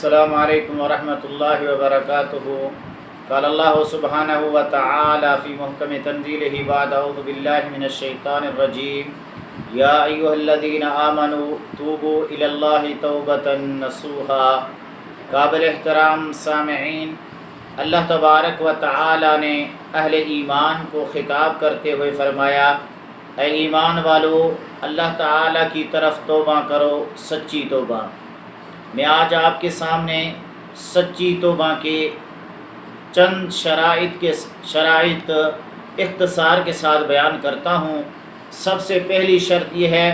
السلام علیکم ورحمۃ اللہ وبرکاتہ۔ قال اللہ سبحانہ وتعالی فی محکم تنزیلہ بعد اعوذ باللہ من الشیطان الرجیم یا ایھا الذین آمنوا توبوا الی اللہ توبۃ نصوحا۔ قابل احترام سامعین، اللہ تبارک و تعالی نے اہل ایمان کو خطاب کرتے ہوئے فرمایا، اے ایمان والو، اللہ تعالی کی طرف توبہ کرو، سچی توبہ۔ میں آج آپ کے سامنے سچی توبہ کے چند شرائط اختصار کے ساتھ بیان کرتا ہوں۔ سب سے پہلی شرط یہ ہے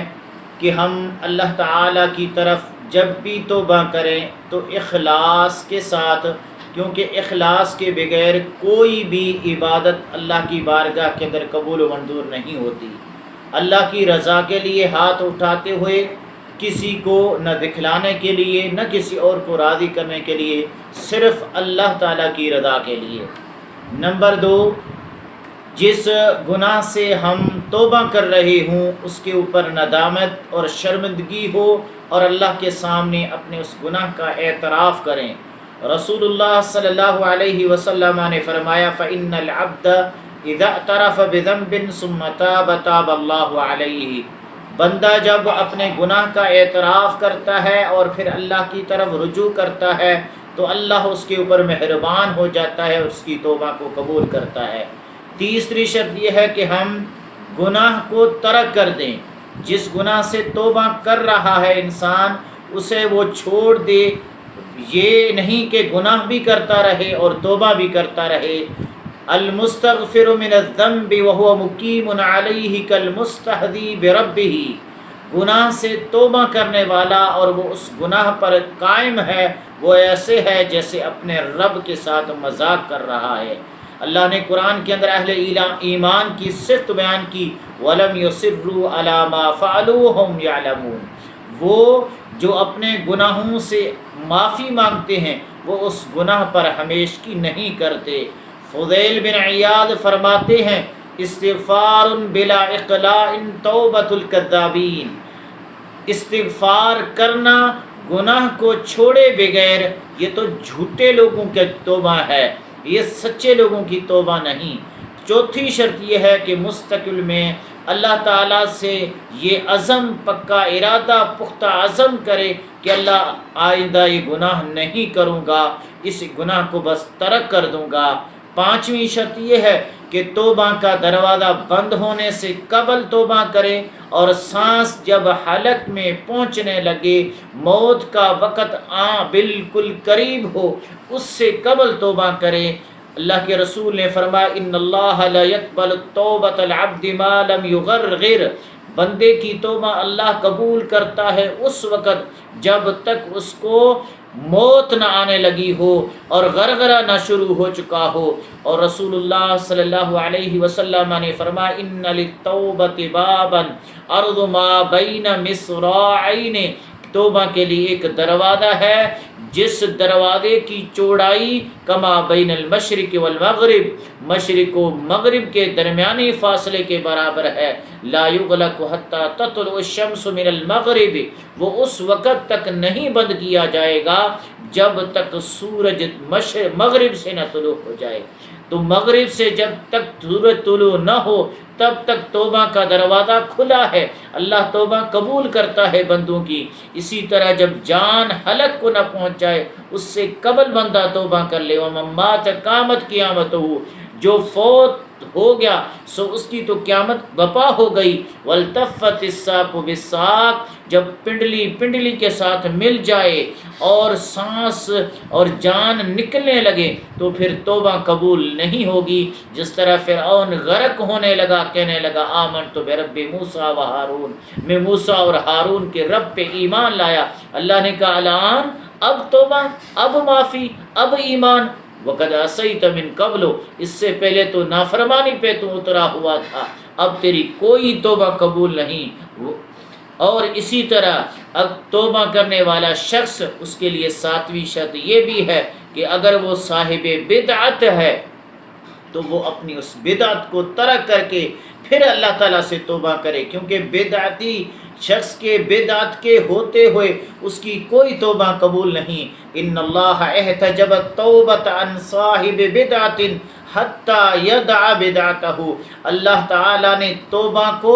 کہ ہم اللہ تعالیٰ کی طرف جب بھی توبہ کریں تو اخلاص کے ساتھ، کیونکہ اخلاص کے بغیر کوئی بھی عبادت اللہ کی بارگاہ کے اندر قبول و منظور نہیں ہوتی۔ اللہ کی رضا کے لیے ہاتھ اٹھاتے ہوئے، کسی کو نہ دکھلانے کے لیے نہ کسی اور کو راضی کرنے کے لیے، صرف اللہ تعالیٰ کی رضا کے لیے۔ نمبر 2، جس گناہ سے ہم توبہ کر رہے ہوں اس کے اوپر ندامت اور شرمندگی ہو اور اللہ کے سامنے اپنے اس گناہ کا اعتراف کریں۔ رسول اللہ صلی اللہ علیہ وسلم نے فرمایا، فَإِنَّ الْعَبْدَ إِذَا اعْتَرَفَ بِذَنْبٍ ثُمَّ تَابَ تَابَ اللَّهُ عَلَيْهِ۔ بندہ جب اپنے گناہ کا اعتراف کرتا ہے اور پھر اللہ کی طرف رجوع کرتا ہے تو اللہ اس کے اوپر مہربان ہو جاتا ہے، اس کی توبہ کو قبول کرتا ہے۔ تیسری شرط یہ ہے کہ ہم گناہ کو ترک کر دیں۔ جس گناہ سے توبہ کر رہا ہے انسان، اسے وہ چھوڑ دے۔ یہ نہیں کہ گناہ بھی کرتا رہے اور توبہ بھی کرتا رہے۔ المستغفر من الذنب وهو مقیم علیہ کالمستحدی بربہ۔ گناہ سے توبہ کرنے والا اور وہ اس گناہ پر قائم ہے، وہ ایسے ہے جیسے اپنے رب کے ساتھ مذاق کر رہا ہے۔ اللہ نے قرآن کے اندر اہل ایمان کی صفت بیان کی، وَلَمْ يُصِرُّوا عَلَى مَا فَعَلُوا وَهُمْ يَعْلَمُونَ۔ وہ جو اپنے گناہوں سے معافی مانگتے ہیں، وہ اس گناہ پر ہمیشگی نہیں کرتے۔ فضیل بن عیاض فرماتے ہیں، استغفار بلا اقلاع توبۃ الکذابین۔ استغفار کرنا گناہ کو چھوڑے بغیر، یہ تو جھوٹے لوگوں کی توبہ ہے، یہ سچے لوگوں کی توبہ نہیں۔ چوتھی شرط یہ ہے کہ مستقل میں اللہ تعالیٰ سے یہ عزم، پکا ارادہ، پختہ عزم کرے کہ اللہ آئندہ یہ گناہ نہیں کروں گا، اس گناہ کو بس ترک کر دوں گا۔ پانچویں شرط یہ ہے کہ توبہ کا دروازہ بند ہونے سے قبل توبہ کرے، اور سانس جب حلق میں پہنچنے لگے، موت کا وقت بالکل قریب ہو، اس سے قبل توبہ کرے۔ اللہ کے رسول نے فرمایا، ان اللہ لا يقبل توبۃ العبد ما لم يغرغر۔ بندے کی توبہ اللہ قبول کرتا ہے اس وقت جب تک اس کو موت نہ آنے لگی ہو اور غرغرہ نہ شروع ہو چکا ہو۔ اور رسول اللہ صلی اللہ علیہ وسلم نے فرمایا، ان للتوبۃ بابا عرض ما بین مصراعین۔ توبہ کے لیے ایک دروازہ ہے جس دروازے کی چوڑائی کما بین المشرق والمغرب، مشرق و مغرب کے درمیانی فاصلے کے برابر ہے۔ لا یغلق حتی تطلع الشمس من المغرب۔ وہ اس وقت تک نہیں بند کیا جائے گا جب تک سورج مغرب سے نہ طلوع ہو جائے۔ تو مغرب سے جب تک سورج طلوع نہ ہو تب تک توبہ کا دروازہ کھلا ہے، اللہ توبہ قبول کرتا ہے بندوں کی۔ اسی طرح جب جان حلق کو نہ پہنچ جائے اس سے قبل بندہ توبہ کر لے۔ وَمَن مَاتَ قامت قیامتہ۔ جو فوت ہو گیا سو اس کی تو قیامت بپا ہو گئی۔ وَالْتَفَّتِ السَّاقُ بِالسَّاقِ۔ جب پنڈلی پنڈلی کے ساتھ مل جائے اور سانس اور جان نکلنے لگے تو پھر توبہ قبول نہیں ہوگی۔ جس طرح فرعون غرق ہونے لگا، کہنے لگا آمنت برب موسیٰ و ہارون، میں موسیٰ اور ہارون کے رب پہ ایمان لایا۔ اللہ نے کہا الآن، اب توبہ، اب معافی، اب ایمان۔ وَقَدْ عَصَيْتَ مِن قَبْلُ۔ اس سے پہلے تو نافرمانی پہ تو اترا ہوا تھا، اب تیری کوئی توبہ قبول نہیں۔ اور اسی طرح اب توبہ کرنے والا شخص، اس کے لیے ساتویں شرط یہ بھی ہے کہ اگر وہ صاحب بدعت ہے تو وہ اپنی اس بدعت کو ترک کر کے پھر اللہ تعالیٰ سے توبہ کرے، کیونکہ بدعتی شخص کے بدعت کے ہوتے ہوئے اس کی کوئی توبہ قبول نہیں۔ ان اللہ احتجب التوبۃ عن صاحب بدعت حتی یدع بدعتہ، اللہ تعالیٰ نے توبہ کو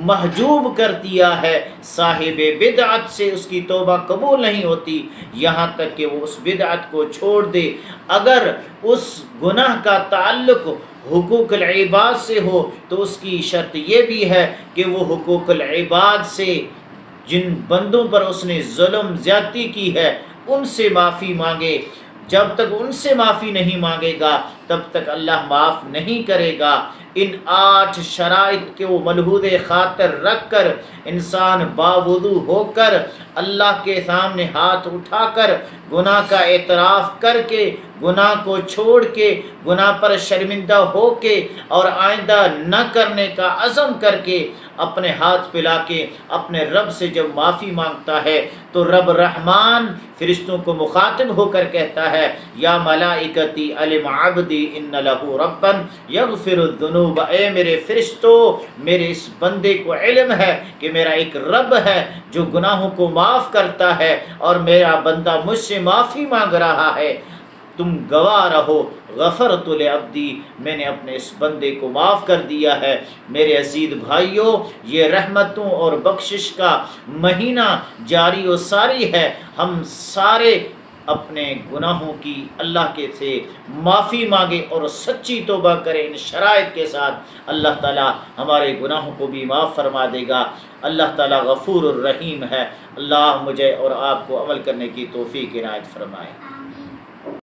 محجوب کر دیا ہے، صاحب بدعت سے اس کی توبہ قبول نہیں ہوتی یہاں تک کہ وہ اس بدعت کو چھوڑ دے۔ اگر اس گناہ کا تعلق حقوق العباد سے ہو تو اس کی شرط یہ بھی ہے کہ وہ حقوق العباد سے، جن بندوں پر اس نے ظلم زیادتی کی ہے، ان سے معافی مانگے۔ جب تک ان سے معافی نہیں مانگے گا تب تک اللہ معاف نہیں کرے گا۔ ان 8 شرائط کو ملحوظ خاطر رکھ کر انسان باوضو ہو کر اللہ کے سامنے ہاتھ اٹھا کر گناہ کا اعتراف کر کے، گناہ کو چھوڑ کے، گناہ پر شرمندہ ہو کے اور آئندہ نہ کرنے کا عزم کر کے، اپنے ہاتھ پھیلا کے اپنے رب سے جب معافی مانگتا ہے تو رب رحمان فرشتوں کو مخاطب ہو کر کہتا ہے، یا ملائکتی علم عبدی ان لہ ربا یغفر الذنوب، اے میرے فرشتوں، میرے اس بندے کو علم ہے کہ میرا ایک رب ہے جو گناہوں کو معاف کرتا ہے اور میرا بندہ مجھ سے معافی مانگ رہا ہے، تم گواہ رہو، غفرت لعبدی، میں نے اپنے اس بندے کو معاف کر دیا ہے۔ میرے عزیز بھائیوں، یہ رحمتوں اور بخشش کا مہینہ جاری و ساری ہے۔ ہم سارے اپنے گناہوں کی اللہ کے سے معافی مانگیں اور سچی توبہ کریں ان شرائط کے ساتھ، اللہ تعالیٰ ہمارے گناہوں کو بھی معاف فرما دے گا۔ اللہ تعالیٰ غفور الرحیم ہے۔ اللہ مجھے اور آپ کو عمل کرنے کی توفیق عنایت فرمائے۔